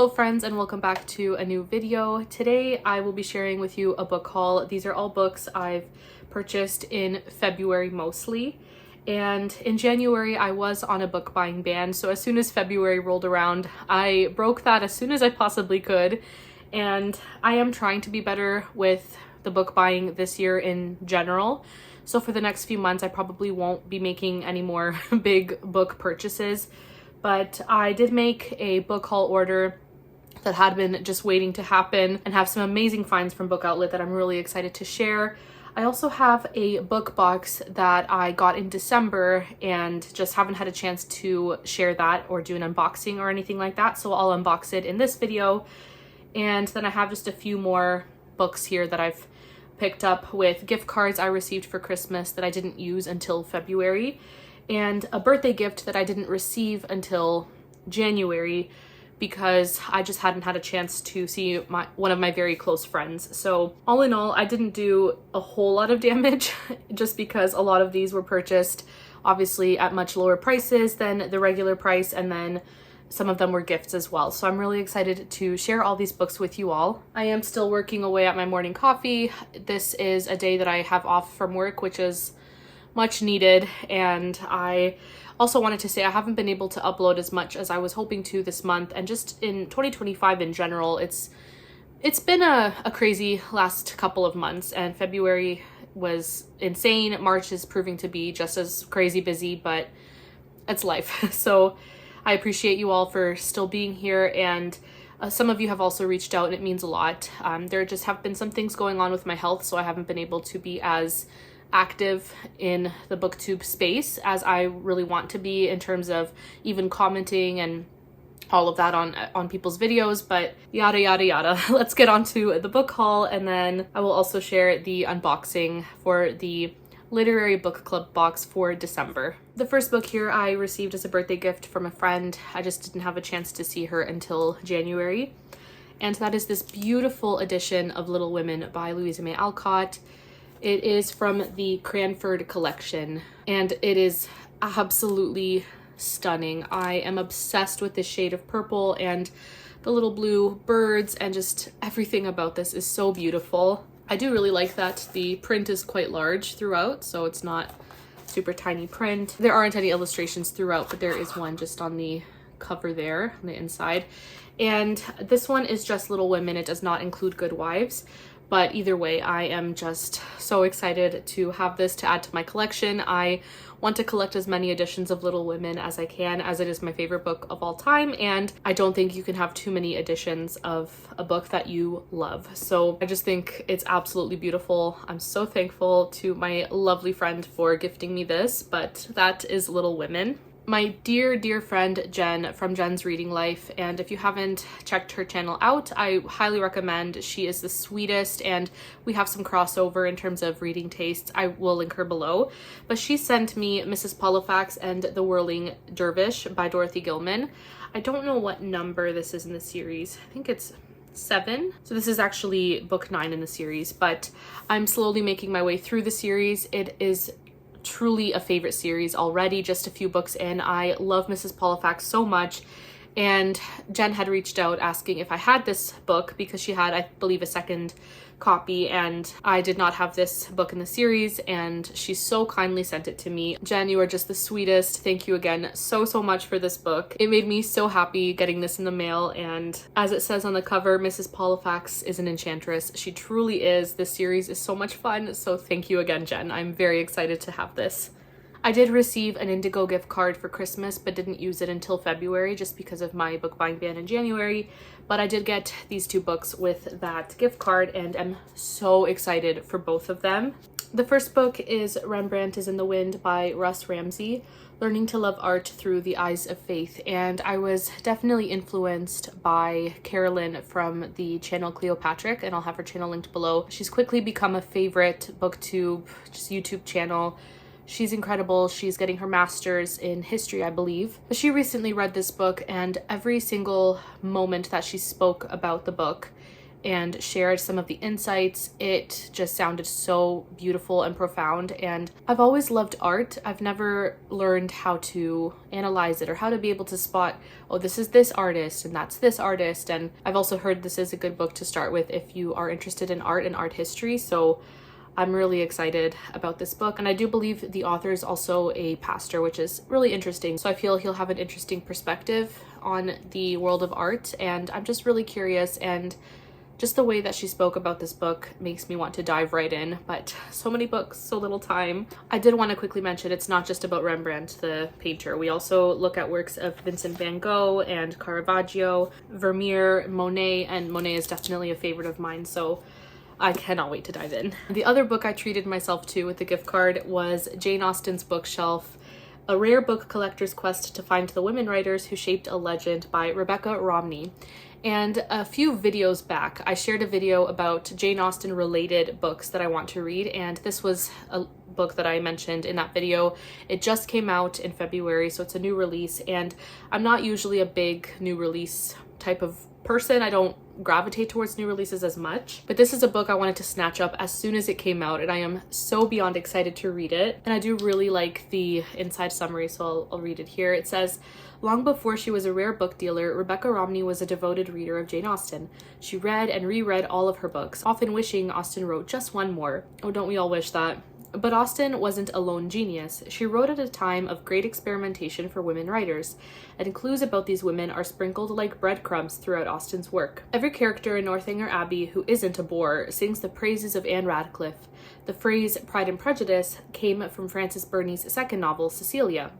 Hello friends, and welcome back to a new video. Today I will be sharing with you a book haul. These are all books I've purchased in February mostly, and in January I was on a book buying ban, so as soon as February rolled around I broke that as soon as I possibly could, and I am trying to be better with the book buying this year in general. So for the next few months I probably won't be making any more big book purchases. But I did make a book haul order that had been just waiting to happen and have some amazing finds from Book Outlet that I'm really excited to share. I also have a book box that I got in December and just haven't had a chance to share that or do an unboxing or anything like that. So I'll unbox it in this video. And then I have just a few more books here that I've picked up with gift cards I received for Christmas that I didn't use until February, and a birthday gift that I didn't receive until January because I just hadn't had a chance to see one of my very close friends. So all in all, I didn't do a whole lot of damage just because a lot of these were purchased obviously at much lower prices than the regular price, and then some of them were gifts as well. So I'm really excited to share all these books with you all. I am still working away at my morning coffee. This is a day that I have off from work, which is much needed, and I also wanted to say I haven't been able to upload as much as I was hoping to this month, and just in 2025 in general, it's been a crazy last couple of months, and February was insane. March is proving to be just as crazy busy, but it's life. So I appreciate you all for still being here, and some of you have also reached out and it means a lot. There just have been some things going on with my health, so I haven't been able to be as active in the booktube space as I really want to be in terms of even commenting and all of that on people's videos, but yada yada yada. Let's get on to the book haul, and then I will also share the unboxing for the literary book club box for December. The first book here I received as a birthday gift from a friend. I just didn't have a chance to see her until January, and that is this beautiful edition of Little Women by Louisa May Alcott. It is from the Cranford collection, and it is absolutely stunning. I am obsessed with this shade of purple and the little blue birds, and just everything about this is so beautiful. I do really like that the print is quite large throughout, so it's not super tiny print. There aren't any illustrations throughout, but there is one just on the cover there on the inside. And this one is just Little Women. It does not include Good Wives. But either way, I am just so excited to have this to add to my collection. I want to collect as many editions of Little Women as I can, as it is my favorite book of all time, and I don't think you can have too many editions of a book that you love. So I just think it's absolutely beautiful. I'm so thankful to my lovely friend for gifting me this, but that is Little Women. My dear friend Jen from Jen's Reading Life, and if you haven't checked her channel out, I highly recommend. She is the sweetest, and we have some crossover in terms of reading tastes. I will link her below, but she sent me Mrs. Polifax and the Whirling Dervish by Dorothy Gilman. I don't know what number this is in the series. I think it's 7. So this is actually book 9 in the series, but I'm slowly making my way through the series. It is truly a favorite series already, just a few books in. I love Mrs. Polifax so much, and Jen had reached out asking if I had this book because she had, I believe, a second copy, and I did not have this book in the series, and she so kindly sent it to me. Jen, you are just the sweetest. Thank you again so much for this book. It made me so happy getting this in the mail, and as it says on the cover, Mrs. Polifax is an enchantress. She truly is. This series is so much fun, so thank you again, Jen. I'm very excited to have this. I did receive an Indigo gift card for Christmas, but didn't use it until February just because of my book buying ban in January. But I did get these 2 books with that gift card, and I'm so excited for both of them. The first book is Rembrandt is in the Wind by Russ Ramsey, Learning to Love Art Through the Eyes of Faith. And I was definitely influenced by Carolyn from the channel Cleopatra, and I'll have her channel linked below. She's quickly become a favorite booktube, just YouTube channel. She's incredible. She's getting her master's in history, I believe. But she recently read this book, and every single moment that she spoke about the book and shared some of the insights. It just sounded so beautiful and profound, and I've always loved art. I've never learned how to analyze it or how to be able to spot, oh, this is this artist and that's this artist. And I've also heard this is a good book to start with if you are interested in art and art history. So I'm really excited about this book, and I do believe the author is also a pastor, which is really interesting. So I feel he'll have an interesting perspective on the world of art, and I'm just really curious, and just the way that she spoke about this book makes me want to dive right in. But so many books, so little time. I did want to quickly mention it's not just about Rembrandt the painter. We also look at works of Vincent van Gogh and Caravaggio, Vermeer, Monet, and Monet is definitely a favorite of mine, so I cannot wait to dive in. The other book I treated myself to with the gift card was Jane Austen's Bookshelf, A Rare Book Collector's Quest to Find the Women Writers Who Shaped a Legend by Rebecca Romney. And a few videos back, I shared a video about Jane Austen related books that I want to read, and this was a book that I mentioned in that video. It just came out in February, so it's a new release, and I'm not usually a big new release type of person. I don't gravitate towards new releases as much, but this is a book I wanted to snatch up as soon as it came out, and I am so beyond excited to read it. And I do really like the inside summary, so I'll read it here. It says, long before she was a rare book dealer, Rebecca Romney was a devoted reader of Jane Austen. She read and reread all of her books, often wishing Austen wrote just one more. Oh, don't we all wish that? But Austen wasn't a lone genius. She wrote at a time of great experimentation for women writers, and clues about these women are sprinkled like breadcrumbs throughout Austen's work. Every character in Northanger Abbey who isn't a bore sings the praises of Anne Radcliffe. The phrase Pride and Prejudice came from Frances Burney's second novel, Cecilia.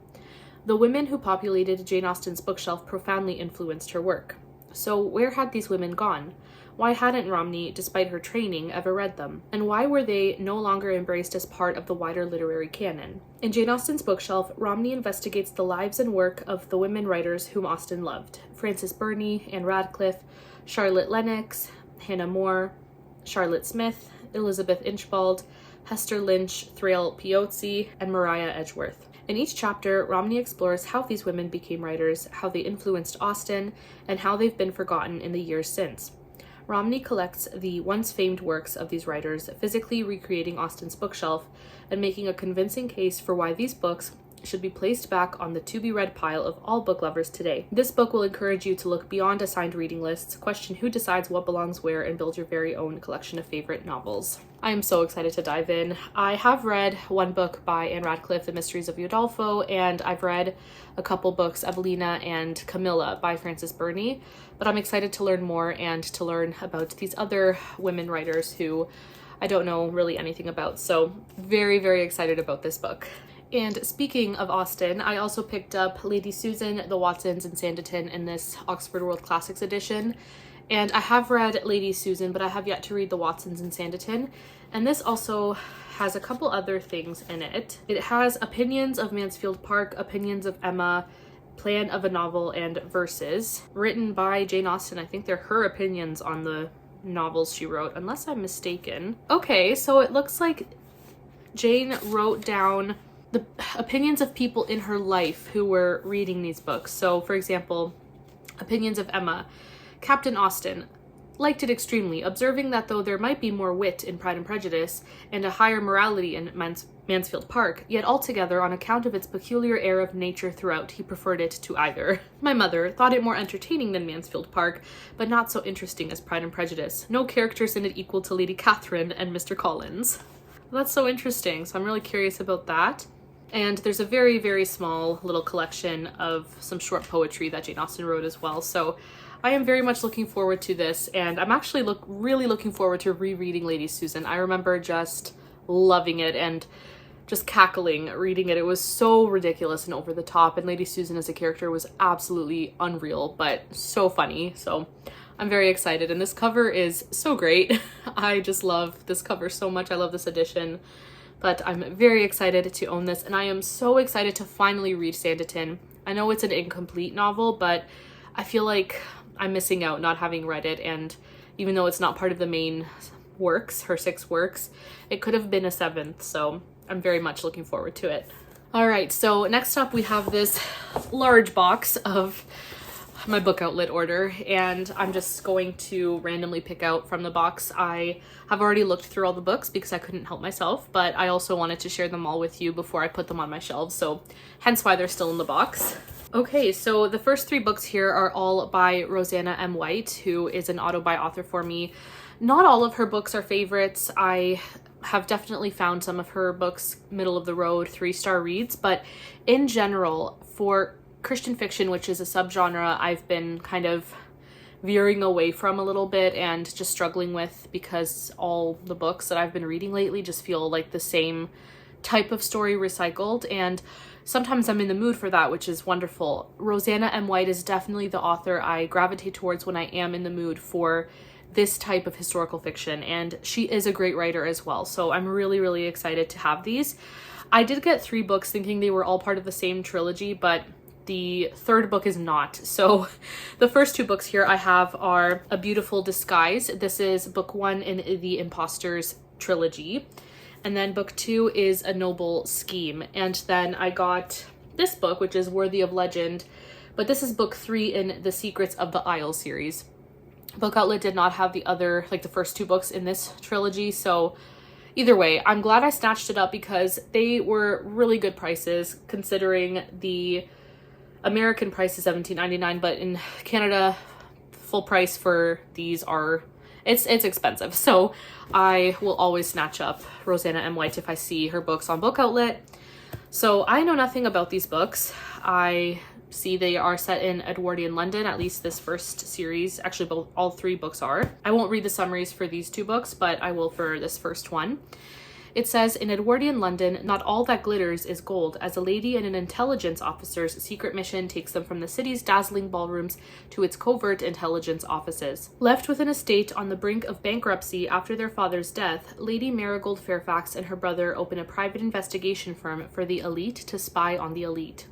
The women who populated Jane Austen's bookshelf profoundly influenced her work. So where had these women gone? Why hadn't Romney, despite her training, ever read them? And why were they no longer embraced as part of the wider literary canon? In Jane Austen's Bookshelf, Romney investigates the lives and work of the women writers whom Austen loved. Frances Burney, Anne Radcliffe, Charlotte Lennox, Hannah More, Charlotte Smith, Elizabeth Inchbald, Hester Lynch, Thrale Piozzi, and Maria Edgeworth. In each chapter, Romney explores how these women became writers, how they influenced Austen, and how they've been forgotten in the years since. Romney collects the once famed works of these writers, physically recreating Austen's bookshelf and making a convincing case for why these books should be placed back on the to-be-read pile of all book lovers today. This book will encourage you to look beyond assigned reading lists, question who decides what belongs where, and build your very own collection of favorite novels. I am so excited to dive in. I have read one book by Anne Radcliffe, The Mysteries of Udolpho, and I've read a couple books, Evelina and Camilla by Frances Burney, but I'm excited to learn more and to learn about these other women writers who I don't know really anything about. So very, very excited about this book. And speaking of Austen, I also picked up Lady Susan, The Watsons, and Sanditon in this Oxford World Classics edition. And I have read Lady Susan, but I have yet to read The Watsons and Sanditon. And this also has a couple other things in it. It has opinions of Mansfield Park, opinions of Emma, plan of a novel, and verses written by Jane Austen. I think they're her opinions on the novels she wrote, unless I'm mistaken. Okay, so it looks like Jane wrote down the opinions of people in her life who were reading these books. So, for example, opinions of Emma. Captain Austen liked it extremely, observing that though there might be more wit in Pride and Prejudice and a higher morality in Mansfield Park, yet altogether, on account of its peculiar air of nature throughout, he preferred it to either. My mother thought it more entertaining than Mansfield Park, but not so interesting as Pride and Prejudice. No characters in it equal to Lady Catherine and Mr. Collins. Well, that's so interesting, so I'm really curious about that. And there's a very, very small little collection of some short poetry that Jane Austen wrote as well. So I am very much looking forward to this, and I'm actually really looking forward to rereading Lady Susan. I remember just loving it and just cackling reading it. It was so ridiculous and over the top, and Lady Susan as a character was absolutely unreal, but so funny. So I'm very excited, and this cover is so great. I just love this cover so much. I love this edition. But I'm very excited to own this, and I am so excited to finally read Sanditon. I know it's an incomplete novel, but I feel like I'm missing out not having read it, and even though it's not part of the main works, her 6 works, it could have been a 7th, so I'm very much looking forward to it. All right, so next up we have this large box of my book outlet order, and I'm just going to randomly pick out from the box. I have already looked through all the books because I couldn't help myself, but I also wanted to share them all with you before I put them on my shelves, so hence why they're still in the box. Okay, so the first 3 books here are all by Rosanna M. White, who is an auto-buy author for me. Not all of her books are favorites. I have definitely found some of her books middle of the road, 3-star reads, but in general, for Christian fiction, which is a subgenre I've been kind of veering away from a little bit and just struggling with because all the books that I've been reading lately just feel like the same type of story recycled, and sometimes I'm in the mood for that, which is wonderful. Rosanna M. White is definitely the author I gravitate towards when I am in the mood for this type of historical fiction, and she is a great writer as well, so I'm really excited to have these. I did get 3 books thinking they were all part of the same trilogy, but the 3rd book is not. So the first 2 books here I have are A Beautiful Disguise. This is book 1 in the Imposters trilogy. And then book 2 is A Noble Scheme. And then I got this book, which is Worthy of Legend, but this is book 3 in the Secrets of the Isle series. Book Outlet did not have the other, like the first 2 books in this trilogy, so either way, I'm glad I snatched it up because they were really good prices considering the American price is $17.99, but in Canada, full price for these are, it's expensive. So I will always snatch up Rosanna M. White if I see her books on Book Outlet. So I know nothing about these books. I see they are set in Edwardian London, at least this first series. Actually, all 3 books are. I won't read the summaries for these 2 books, but I will for this first one. It says, in Edwardian London, not all that glitters is gold, as a lady and an intelligence officer's secret mission takes them from the city's dazzling ballrooms to its covert intelligence offices. Left with an estate on the brink of bankruptcy after their father's death, Lady Marigold Fairfax and her brother open a private investigation firm for the elite to spy on the elite.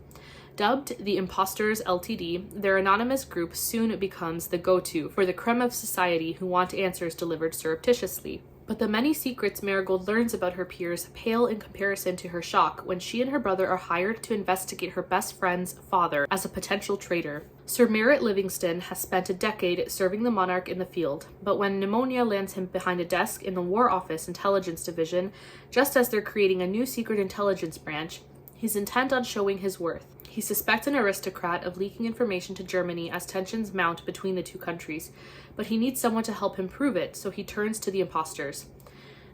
Dubbed the Imposters Ltd., their anonymous group soon becomes the go-to for the creme of society who want answers delivered surreptitiously. But the many secrets Marigold learns about her peers pale in comparison to her shock when she and her brother are hired to investigate her best friend's father as a potential traitor. Sir Merritt Livingston has spent a decade serving the monarch in the field, but when pneumonia lands him behind a desk in the War Office Intelligence Division, just as they're creating a new secret intelligence branch, he's intent on showing his worth. He suspects an aristocrat of leaking information to Germany as tensions mount between the 2 countries, but he needs someone to help him prove it, so he turns to the imposters.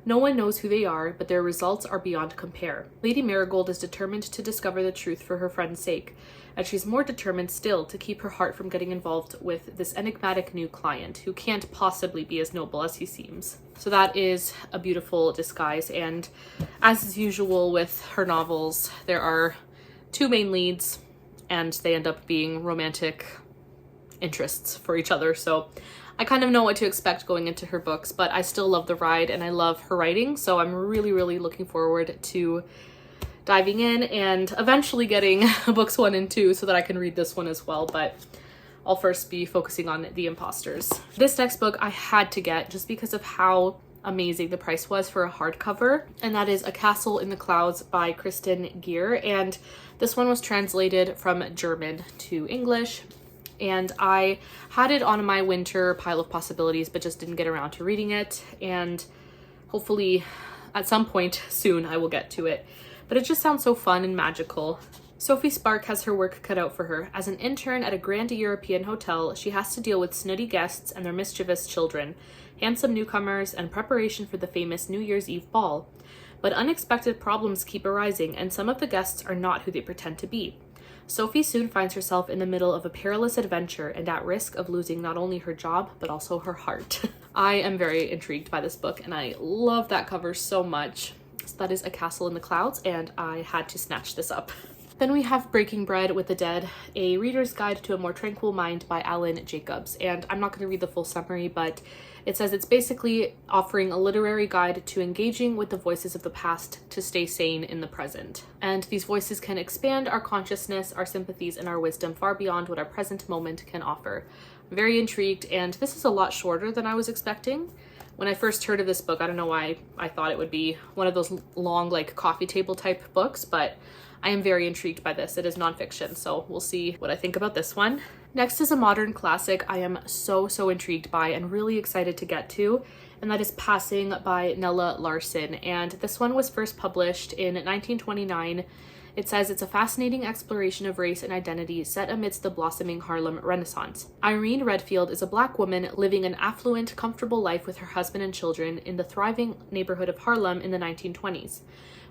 No one knows who they are, but their results are beyond compare. Lady Marigold is determined to discover the truth for her friend's sake, and she's more determined still to keep her heart from getting involved with this enigmatic new client, who can't possibly be as noble as he seems. So that is A Beautiful Disguise, and as is usual with her novels, there are 2 main leads, and they end up being romantic interests for each other, so I kind of know what to expect going into her books, but I still love the ride and I love her writing, so I'm really looking forward to diving in and eventually getting books 1 and 2 so that I can read this one as well, but I'll first be focusing on The Imposters. This next book I had to get just because of how amazing the price was for a hardcover, and that is A Castle in the Clouds by Kristen Gear, and this one was translated from German to English. And I had it on my winter pile of possibilities, but just didn't get around to reading it. And hopefully at some point soon I will get to it. But it just sounds so fun and magical. Sophie Spark has her work cut out for her. As an intern at a grand European hotel, she has to deal with snooty guests and their mischievous children, handsome newcomers, and preparation for the famous New Year's Eve ball. But unexpected problems keep arising, and some of the guests are not who they pretend to be. Sophie soon finds herself in the middle of a perilous adventure and at risk of losing not only her job, but also her heart. I am very intrigued by this book, and I love that cover so much. So that is A Castle in the Clouds, and I had to snatch this up. Then we have Breaking Bread with the Dead, a reader's guide to a more tranquil mind by Alan Jacobs. And I'm not going to read the full summary, but it says it's basically offering a literary guide to engaging with the voices of the past to stay sane in the present. And these voices can expand our consciousness, our sympathies, and our wisdom far beyond what our present moment can offer. I'm very intrigued, and this is a lot shorter than I was expecting. When I first heard of this book, I don't know why I thought it would be one of those long, like, coffee table type books, but I am very intrigued by this. It is nonfiction, so we'll see what I think about this one. Next is a modern classic I am so intrigued by and really excited to get to, and that is Passing by Nella Larson. And this one was first published in 1929. It says it's a fascinating exploration of race and identity set amidst the blossoming Harlem Renaissance. Irene Redfield is a Black woman living an affluent, comfortable life with her husband and children in the thriving neighborhood of Harlem in the 1920s.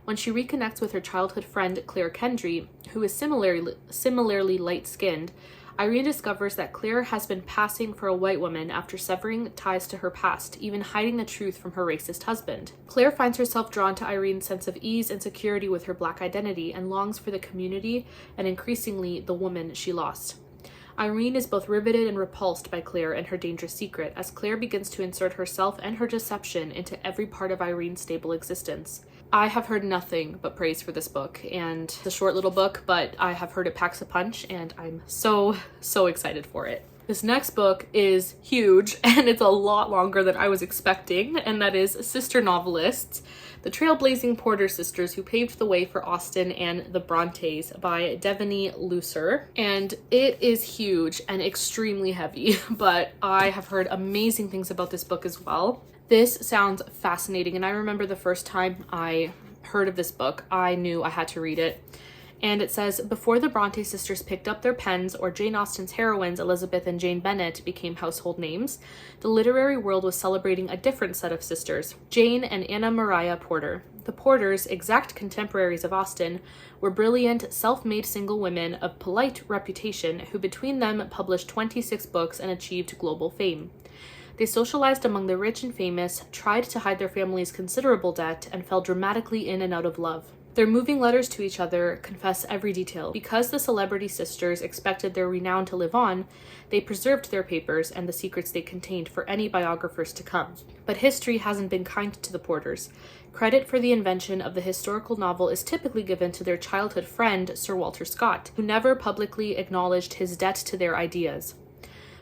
When she reconnects with her childhood friend Claire Kendry, who is similarly light-skinned, Irene discovers that Claire has been passing for a white woman after severing ties to her past, even hiding the truth from her racist husband. Claire finds herself drawn to Irene's sense of ease and security with her Black identity and longs for the community and increasingly the woman she lost. Irene is both riveted and repulsed by Claire and her dangerous secret, as Claire begins to insert herself and her deception into every part of Irene's stable existence. I have heard nothing but praise for this book, and it's a short little book, but I have heard it packs a punch, and I'm so excited for it. This next book is huge, and it's a lot longer than I was expecting, and that is Sister Novelists, the trailblazing Porter sisters who paved the way for Austen and the Brontes by Devaney Lucer. And it is huge and extremely heavy, but I have heard amazing things about this book as well. This sounds fascinating, and I remember the first time I heard of this book, I knew I had to read it. And it says, before the Bronte sisters picked up their pens or Jane Austen's heroines, Elizabeth and Jane Bennet, became household names, the literary world was celebrating a different set of sisters, Jane and Anna Maria Porter. The Porters, exact contemporaries of Austen, were brilliant, self-made single women of polite reputation who between them published 26 books and achieved global fame. They socialized among the rich and famous, tried to hide their family's considerable debt, and fell dramatically in and out of love. Their moving letters to each other confess every detail. Because the celebrity sisters expected their renown to live on, they preserved their papers and the secrets they contained for any biographers to come. But history hasn't been kind to the Porters. Credit for the invention of the historical novel is typically given to their childhood friend, Sir Walter Scott, who never publicly acknowledged his debt to their ideas.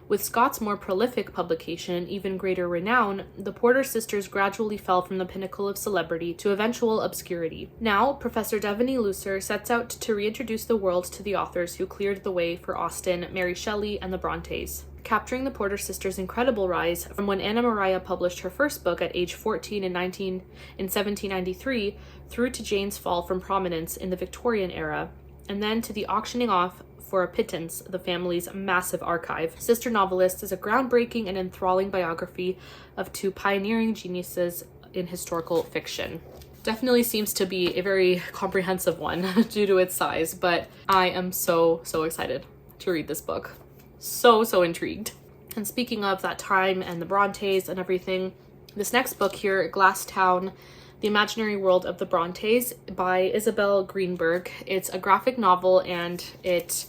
With Scott's more prolific publication and even greater renown, the Porter sisters gradually fell from the pinnacle of celebrity to eventual obscurity. Now, Professor Devaney Lucer sets out to reintroduce the world to the authors who cleared the way for Austen, Mary Shelley, and the Brontes, capturing the Porter sisters' incredible rise from when Anna Maria published her first book at age 14 in 1793 through to Jane's fall from prominence in the Victorian era, and then to the auctioning off for a pittance the family's massive archive. Sister Novelists is a groundbreaking and enthralling biography of two pioneering geniuses in historical fiction. Definitely seems to be a very comprehensive one due to its size, but I am so excited to read this book. So intrigued. And speaking of that time and the Brontes and everything, this next book here, Glass Town, The Imaginary World of the Brontes by Isabel Greenberg. It's a graphic novel and it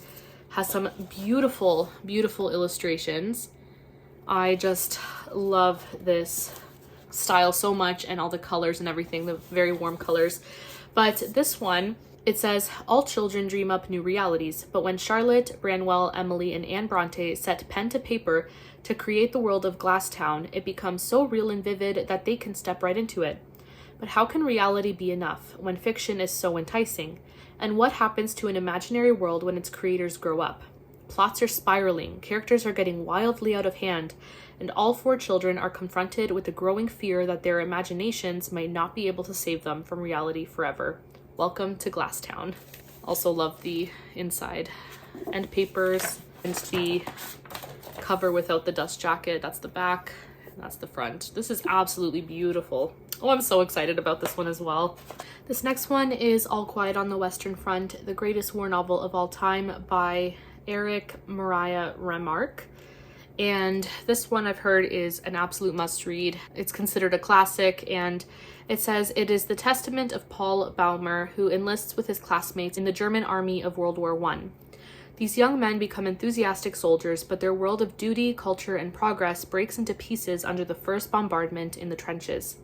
has some beautiful illustrations. I just love this style so much and all the colors and everything, the very warm colors. But this one, it says, all children dream up new realities, but when Charlotte, Branwell, Emily, and Anne Bronte set pen to paper to create the world of Glass Town, it becomes so real and vivid that they can step right into it. But how can reality be enough when fiction is so enticing? And what happens to an imaginary world when its creators grow up? Plots are spiraling, characters are getting wildly out of hand, and all four children are confronted with the growing fear that their imaginations might not be able to save them from reality forever. Welcome to Glass Town. Also love the inside end papers and the cover without the dust jacket. That's the back, and that's the front. This is absolutely beautiful. Oh, I'm so excited about this one as well. This next one is All Quiet on the Western Front, the greatest war novel of all time by Eric Maria Remarque. And this one I've heard is an absolute must-read. It's considered a classic, and it says it is the testament of Paul Baumer, who enlists with his classmates in the German army of World War I. These young men become enthusiastic soldiers, but their world of duty, culture, and progress breaks into pieces under the first bombardment in the trenches.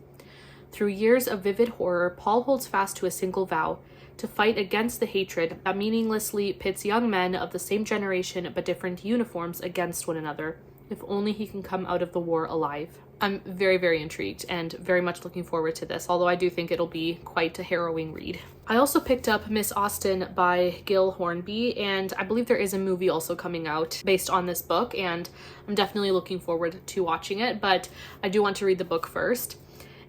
Through years of vivid horror, Paul holds fast to a single vow: to fight against the hatred that meaninglessly pits young men of the same generation but different uniforms against one another. if only he can come out of the war alive. I'm very, very intrigued and very much looking forward to this, although I do think it'll be quite a harrowing read. I also picked up Miss Austen by Gil Hornby, and I believe there is a movie also coming out based on this book, and I'm definitely looking forward to watching it, but I do want to read the book first.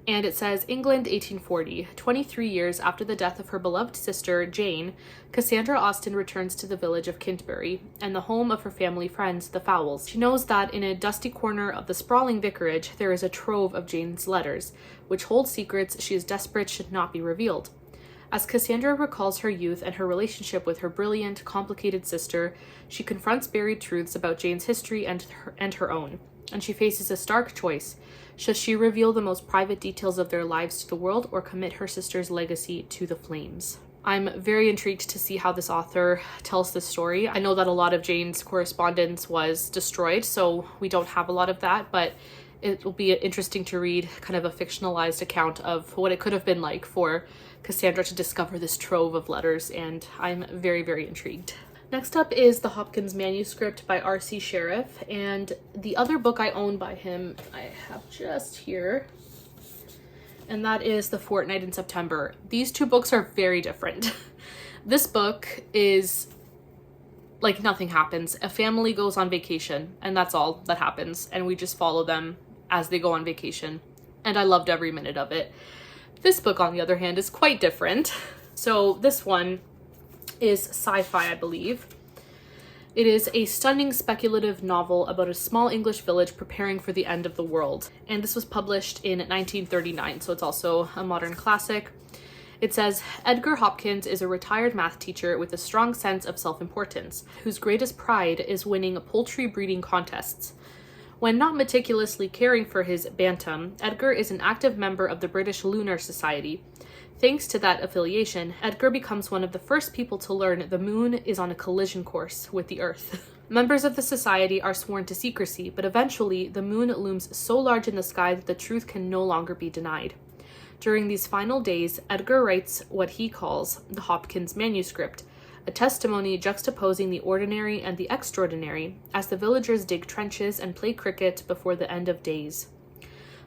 And it says, England, 1840. 23 years after the death of her beloved sister, Jane, Cassandra Austen returns to the village of Kintbury and the home of her family friends, the Fowles. She knows that in a dusty corner of the sprawling vicarage, there is a trove of Jane's letters, which hold secrets she is desperate should not be revealed. As Cassandra recalls her youth and her relationship with her brilliant, complicated sister, she confronts buried truths about Jane's history and her own, and she faces a stark choice. Should she reveal the most private details of their lives to the world or commit her sister's legacy to the flames? I'm very intrigued to see how this author tells this story. I know that a lot of Jane's correspondence was destroyed, so we don't have a lot of that, but it will be interesting to read kind of a fictionalized account of what it could have been like for Cassandra to discover this trove of letters, and I'm very, very intrigued. Next up is The Hopkins Manuscript by R.C. Sheriff, and the other book I own by him I have just here, and that is The Fortnight in September. These two books are very different. This book is like nothing happens. A family goes on vacation, and that's all that happens, and we just follow them as they go on vacation, and I loved every minute of it. This book, on the other hand, is quite different. So this one is sci-fi, I believe. It is a stunning speculative novel about a small English village preparing for the end of the world. And this was published in 1939, so it's also a modern classic. It says, Edgar Hopkins is a retired math teacher with a strong sense of self-importance, whose greatest pride is winning poultry breeding contests. When not meticulously caring for his bantam, Edgar is an active member of the British Lunar Society. Thanks to that affiliation, Edgar becomes one of the first people to learn the moon is on a collision course with the Earth. Members of the society are sworn to secrecy, but eventually the moon looms so large in the sky that the truth can no longer be denied. During these final days, Edgar writes what he calls the Hopkins Manuscript, a testimony juxtaposing the ordinary and the extraordinary as the villagers dig trenches and play cricket before the end of days.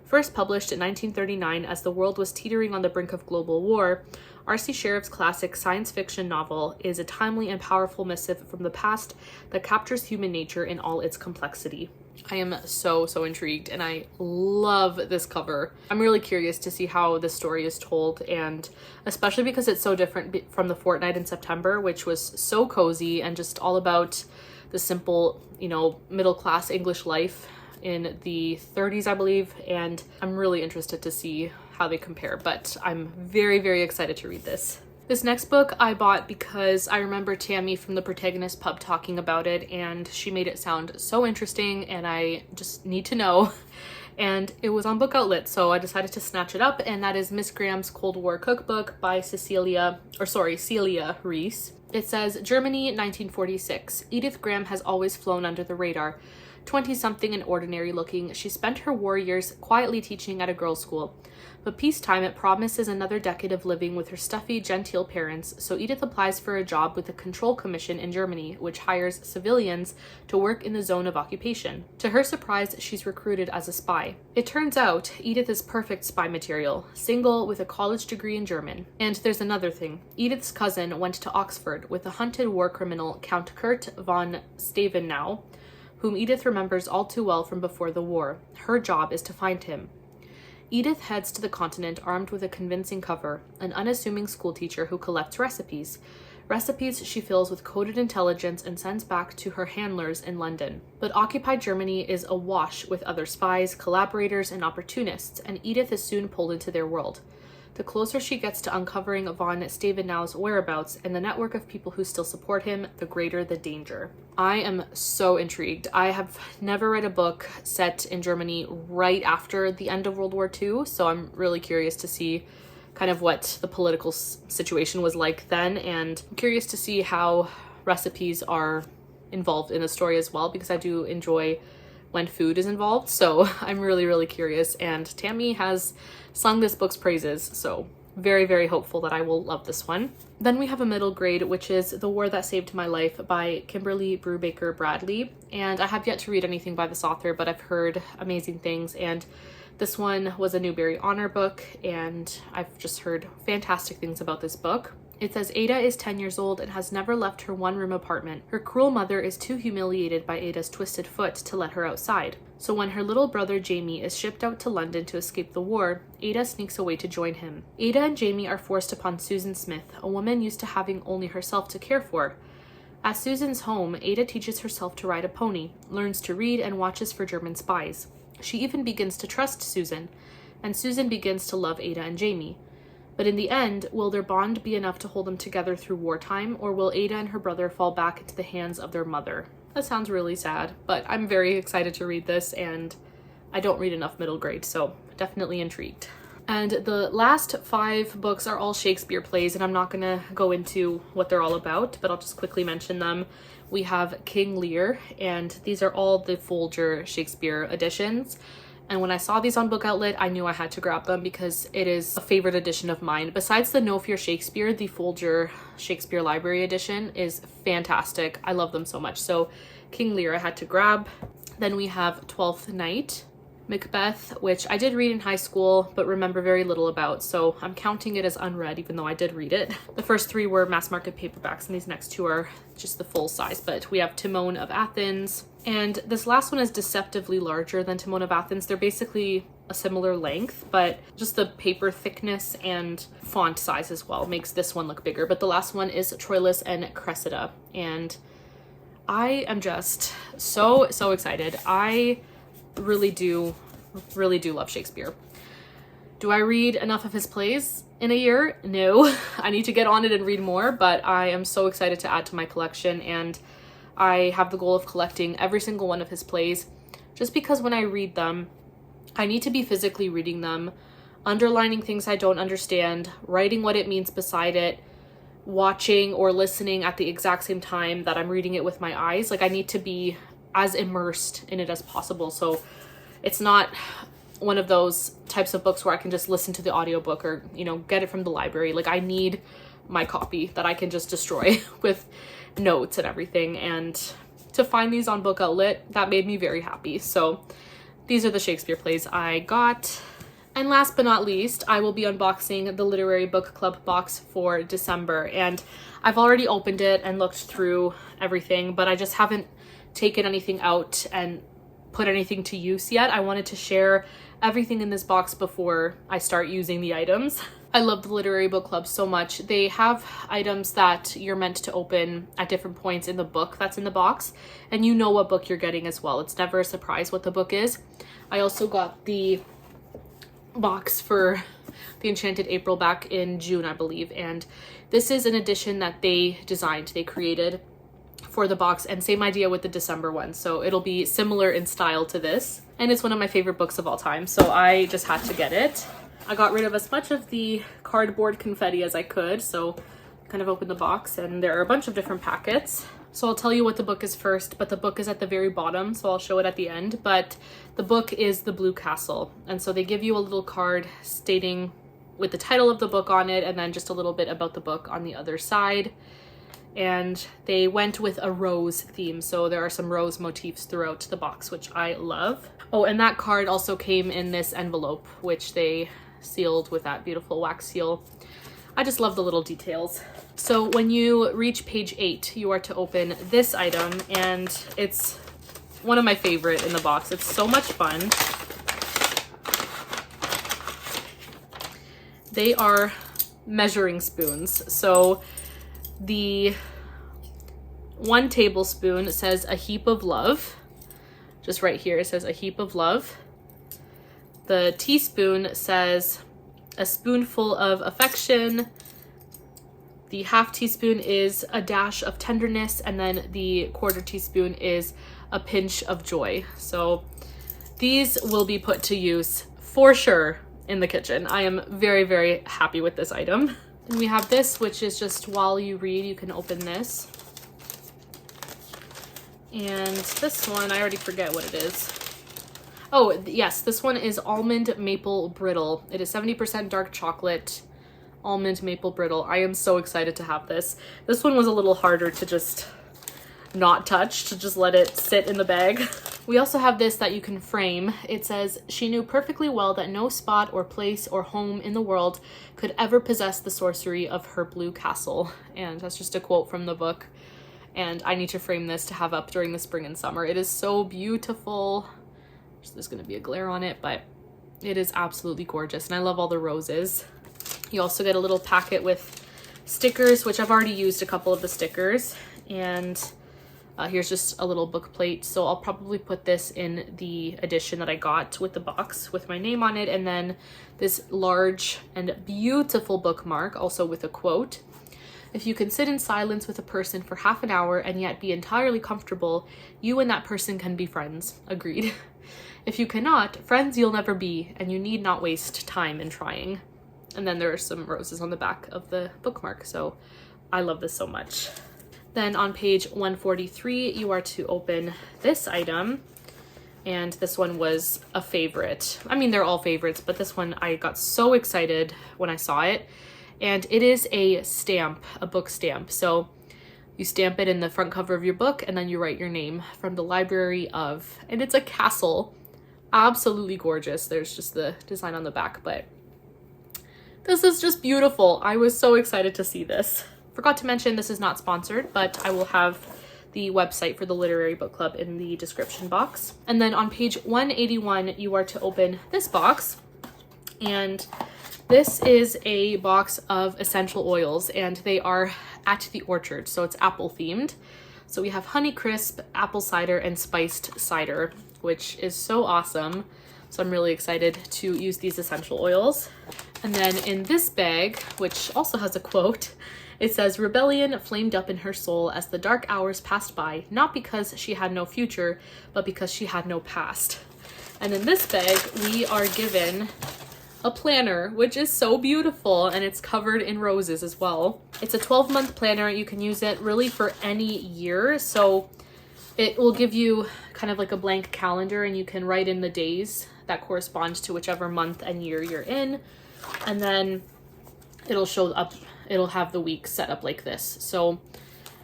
First published in 1939 as the world was teetering on the brink of global war, R.C. Sheriff's classic science fiction novel is a timely and powerful missive from the past that captures human nature in all its complexity. I am so intrigued, and I love this cover. I'm really curious to see how this story is told, and especially because it's so different from The Fortnight in September, which was so cozy and just all about the simple, middle-class English life in the 30s, I believe, and I'm really interested to see how they compare, but I'm very, very excited to read this. This next book I bought because I remember Tammy from the Protagonist Pub talking about it, and she made it sound so interesting, and I just need to know. And it was on Book Outlet, so I decided to snatch it up, and that is Miss Graham's Cold War Cookbook by Celia Reese. It says, Germany, 1946. Edith Graham has always flown under the radar. 20-something and ordinary looking, she spent her war years quietly teaching at a girls' school. But peacetime, it promises another decade of living with her stuffy, genteel parents, so Edith applies for a job with the Control Commission in Germany, which hires civilians to work in the zone of occupation. To her surprise, she's recruited as a spy. It turns out Edith is perfect spy material, single with a college degree in German. And there's another thing. Edith's cousin went to Oxford with the hunted war criminal Count Kurt von Stevenau, whom Edith remembers all too well from before the war. Her job is to find him. Edith heads to the continent armed with a convincing cover, an unassuming schoolteacher who collects recipes. Recipes she fills with coded intelligence and sends back to her handlers in London. But occupied Germany is awash with other spies, collaborators, and opportunists, and Edith is soon pulled into their world. The closer she gets to uncovering von Stevenau's whereabouts and the network of people who still support him, the greater the danger. I am so intrigued. I have never read a book set in Germany right after the end of World War II, so I'm really curious to see kind of what the political situation was like then, and I'm curious to see how recipes are involved in the story as well, because I do enjoy when food is involved, so I'm really curious, and Tammy has sung this book's praises, so very, very hopeful that I will love this one. Then we have a middle grade, which is The War That Saved My Life by Kimberly Brubaker Bradley. And I have yet to read anything by this author, but I've heard amazing things. And this one was a Newbery Honor book, and I've just heard fantastic things about this book. It says Ada is 10 years old and has never left her one-room apartment. Her cruel mother is too humiliated by Ada's twisted foot to let her outside. So when her little brother Jamie is shipped out to London to escape the war, Ada sneaks away to join him. Ada and Jamie are forced upon Susan Smith, a woman used to having only herself to care for. At Susan's home, Ada teaches herself to ride a pony, learns to read, and watches for German spies. She even begins to trust Susan, and Susan begins to love Ada and Jamie. But in the end, will their bond be enough to hold them together through wartime, or will Ada and her brother fall back into the hands of their mother? That sounds really sad, but I'm very excited to read this, and I don't read enough middle grade, so definitely intrigued. And the last 5 books are all Shakespeare plays, and I'm not gonna go into what they're all about, but I'll just quickly mention them. We have King Lear, and these are all the Folger Shakespeare editions. And when I saw these on Book Outlet, I knew I had to grab them because it is a favorite edition of mine. Besides the No Fear Shakespeare, the Folger Shakespeare Library edition is fantastic. I love them so much. So King Lear I had to grab. Then we have Twelfth Night, Macbeth, which I did read in high school, but remember very little about. So I'm counting it as unread, even though I did read it. The first 3 were mass market paperbacks, and these next 2 are just the full size. But we have Timon of Athens. And this last one is deceptively larger than Timon of Athens. They're basically a similar length, but just the paper thickness and font size as well makes this one look bigger. But the last one is Troilus and Cressida. And I am just so excited. I really do love Shakespeare. Do I read enough of his plays in a year? No. I need to get on it and read more, but I am so excited to add to my collection, and I have the goal of collecting every single one of his plays, just because when I read them, I need to be physically reading them, underlining things I don't understand, writing what it means beside it, watching or listening at the exact same time that I'm reading it with my eyes. Like, I need to be as immersed in it as possible. So it's not one of those types of books where I can just listen to the audiobook or, you know, get it from the library. Like, I need my copy that I can just destroy with notes and everything. And to find these on Book Outlet, that made me very happy. So these are the Shakespeare plays I got. And last but not least, I will be unboxing the Literary Book Club box for December. And I've already opened it and looked through everything, but I just haven't taken anything out and put anything to use yet. I wanted to share everything in this box before I start using the items. I love the Literary Book Club so much. They have items that you're meant to open at different points in the book that's in the box, and you know what book you're getting as well. It's never a surprise what the book is. I also got the box for the Enchanted April back in June, I believe, and this is an edition that they designed, they created for the box, and same idea with the December one, so it'll be similar in style to this, and it's one of my favorite books of all time, so I just had to get it. I got rid of as much of the cardboard confetti as I could, so kind of opened the box, and there are a bunch of different packets. So I'll tell you what the book is first, but the book is at the very bottom, so I'll show it at the end. But the book is The Blue Castle, and so they give you a little card stating with the title of the book on it, and then just a little bit about the book on the other side. And they went with a rose theme, so there are some rose motifs throughout the box, which I love. Oh, and that card also came in this envelope, which they sealed with that beautiful wax seal. I just love the little details. So when you reach page 8, you are to open this item, and it's one of my favorite in the box. It's so much fun. They are measuring spoons. So the 1 tablespoon says a heap of love. Just right here, it says a heap of love. The teaspoon says a spoonful of affection. The half teaspoon is a dash of tenderness, and then the 1/4 teaspoon is a pinch of joy. So these will be put to use for sure in the kitchen. I am very, very happy with this item. And we have this, which is just while you read, you can open this. And this one, I already forget what it is. Oh, yes, this one is Almond Maple Brittle. It is 70% dark chocolate. Almond Maple Brittle. I am so excited to have this. This one was a little harder to just not touch, to just let it sit in the bag. We also have this that you can frame. It says, "She knew perfectly well that no spot or place or home in the world could ever possess the sorcery of her blue castle." And that's just a quote from the book. And I need to frame this to have up during the spring and summer. It is so beautiful. There's going to be a glare on it, but it is absolutely gorgeous. And I love all the roses. You also get a little packet with stickers, which I've already used a couple of the stickers. And here's just a little book plate. So I'll probably put this in the edition that I got with the box with my name on it. And then this large and beautiful bookmark, also with a quote. "If you can sit in silence with a person for half an hour and yet be entirely comfortable, you and that person can be friends." Agreed. "If you cannot, friends you'll never be, and you need not waste time in trying." And then there are some roses on the back of the bookmark. So I love this so much. Then on page 143, you are to open this item. And this one was a favorite. I mean, they're all favorites, but this one I got so excited when I saw it. And it is a stamp, a book stamp. So you stamp it in the front cover of your book, and then you write your name, "From the library of," and it's a castle. Absolutely gorgeous. There's just the design on the back, but this is just beautiful. I was so excited to see this. Forgot to mention this is not sponsored, but I will have the website for the Literary Book Club in the description box. And then on page 181, you are to open this box. And this is a box of essential oils, and they are at the orchard, so it's apple themed. So we have honey crisp, apple cider, and spiced cider, which is so awesome. So I'm really excited to use these essential oils. And then in this bag, which also has a quote, it says, "Rebellion flamed up in her soul as the dark hours passed by, not because she had no future, but because she had no past." And in this bag, we are given a planner, which is so beautiful, and it's covered in roses as well. It's a 12-month planner. You can use it really for any year. So it will give you kind of like a blank calendar, and you can write in the days that correspond to whichever month and year you're in. And then it'll show up, it'll have the weeks set up like this. So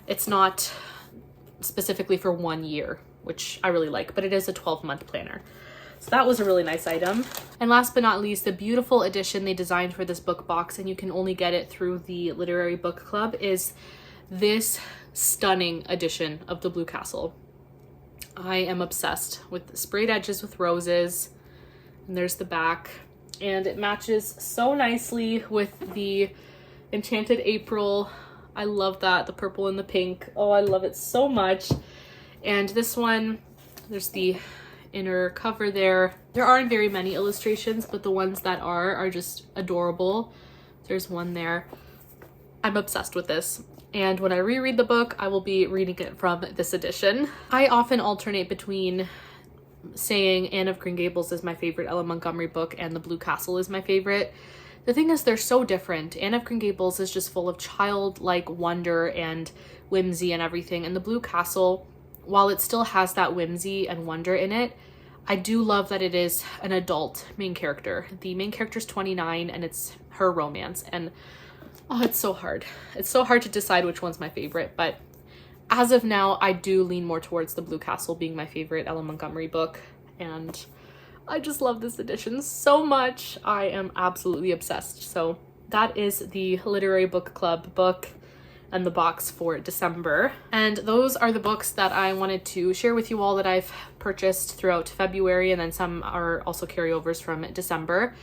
it's not specifically for 1 year, which I really like, but it is a 12-month planner. So that was a really nice item. And last but not least, the beautiful edition they designed for this book box, and you can only get it through the Literary Book Club, is this stunning edition of the Blue Castle. I am obsessed with the sprayed edges with roses, and there's the back, and it matches so nicely with the Enchanted April. I love that, the purple and the pink. Oh, I love it so much. And this one, there's the inner cover there. There aren't very many illustrations, but the ones that are just adorable. There's one there. I'm obsessed with this. And when I reread the book, I will be reading it from this edition. I often alternate between saying Anne of Green Gables is my favorite Ella Montgomery book and The Blue Castle is my favorite. The thing is, they're so different. Anne of Green Gables is just full of childlike wonder and whimsy and everything. And The Blue Castle, while it still has that whimsy and wonder in it, I do love that it is an adult main character. The main character is 29 and it's her romance. And oh, it's so hard. It's so hard to decide which one's my favorite. But as of now, I do lean more towards The Blue Castle being my favorite Ella Montgomery book. And I just love this edition so much. I am absolutely obsessed. So that is the Literary Book Club book and the box for December. And those are the books that I wanted to share with you all that I've purchased throughout February, and then some are also carryovers from December.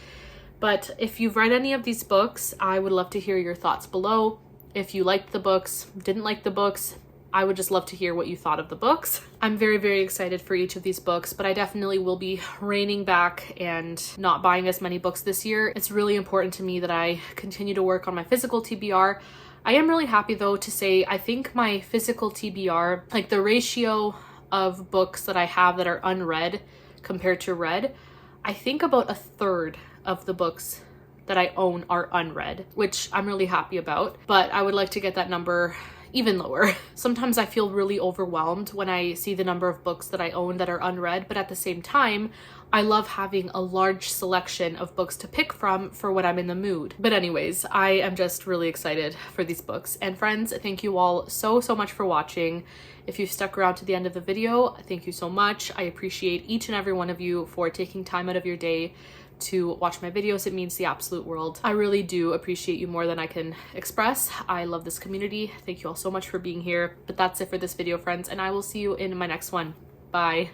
But if you've read any of these books, I would love to hear your thoughts below. If you liked the books, didn't like the books, I would just love to hear what you thought of the books. I'm very, very excited for each of these books, but I definitely will be reining back and not buying as many books this year. It's really important to me that I continue to work on my physical TBR. I am really happy though to say I think my physical TBR, like the ratio of books that I have that are unread compared to read, I think about a third of the books that I own are unread, which I'm really happy about, but I would like to get that number even lower. Sometimes I feel really overwhelmed when I see the number of books that I own that are unread, but at the same time, I love having a large selection of books to pick from for when I'm in the mood. But anyways, I am just really excited for these books. And friends, thank you all so much for watching. If you've stuck around to the end of the video, thank you so much. I appreciate each and every one of you for taking time out of your day to watch my videos. It means the absolute world. I really do appreciate you more than I can express. I love this community. Thank you all so much for being here. But that's it for this video, friends, and I will see you in my next one. Bye.